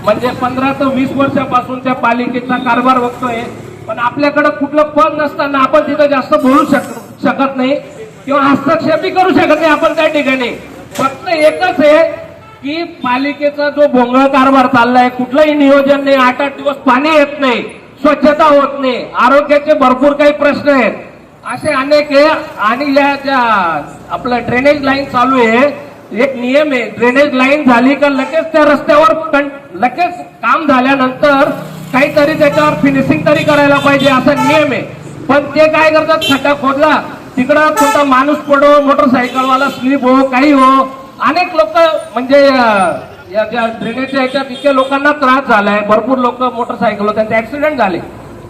म्हणजे 15 ते 20 वर्षापासून त्या पालिकेचा कारभार बघतोय, पण आपल्याकडे कुठलं पद नसताना आपण तिथं जास्त बोलू शकत नाही किंवा हस्तक्षेपही करू शकत नाही आपण त्या ठिकाणी. फक्त एकच आहे की पालिकेचा जो भोंगळ कारभार चाललाय, कुठलंही नियोजन नाही, 8-8 दिवस पाणी येत नाही, स्वच्छता होत नाही, आरोग्याचे भरपूर काही प्रश्न आहेत, असे अनेक आहे. आणि या ज्या आपलं ड्रेनेज लाईन चालू आहे, एक नियम आहे, ड्रेनेज लाईन झाली का लगेच त्या रस्त्यावर लगेच काम झाल्यानंतर काहीतरी त्याच्यावर फिनिशिंग तरी करायला पाहिजे असा नियम आहे. पण ते काय करतात, खड्डा खोदला तिकडं कोणता माणूस पडो, मोटरसायकलवाला स्लिप हो, काही हो, अनेक लोक म्हणजे या ज्या ड्रेनेजच्या याच्यात इतक्या लोकांना त्रास झालाय, भरपूर लोक मोटरसायकल त्यांचे ऍक्सिडेंट झाले,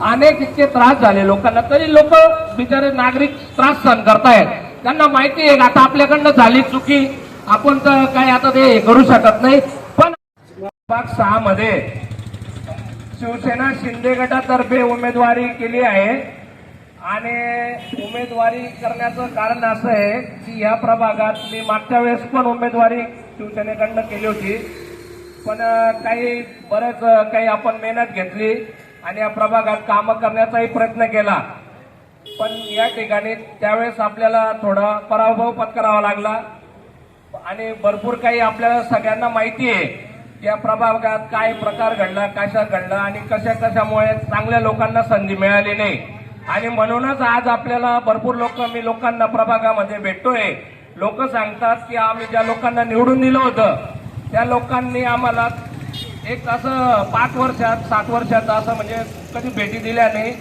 अनेक इतके त्रास झाले लोकांना, तरी लोक बिचारे नागरिक त्रास सहन करतायत. त्यांना माहिती आहे आता आपल्याकडनं झाली चुकी, आपण तर काय आता ते करू शकत नाही. पण भाग 6 मध्ये शिवसेना शिंदे गटातर्फे उमेदवारी केली आहे आणि उमेदवारी करण्याचं कारण असं आहे की या प्रभागात मी मागच्या वेळेस पण उमेदवारी शिवसेनेकडनं केली होती, पण बरेच काही आपण मेहनत घेतली आणि या प्रभागात कामं करण्याचाही प्रयत्न केला, पण या ठिकाणी त्यावेळेस आपल्याला थोडा पराभव पत्करावा लागला. आणि भरपूर काही आपल्याला सगळ्यांना माहिती आहे या प्रभागात काय प्रकार घडला, कशा घडला आणि कशामुळे चांगल्या लोकांना संधी मिळाली नाही. आणि म्हणूनच आज आपल्याला भरपूर मी लोकांना प्रभागामध्ये भेटतोय. लोक सांगतात की आम्ही ज्या लोकांना निवडून दिलं होतं त्या लोकांनी आम्हाला एक असं 5 वर्षात 7 वर्षात असं म्हणजे कधी भेटी दिल्या नाही.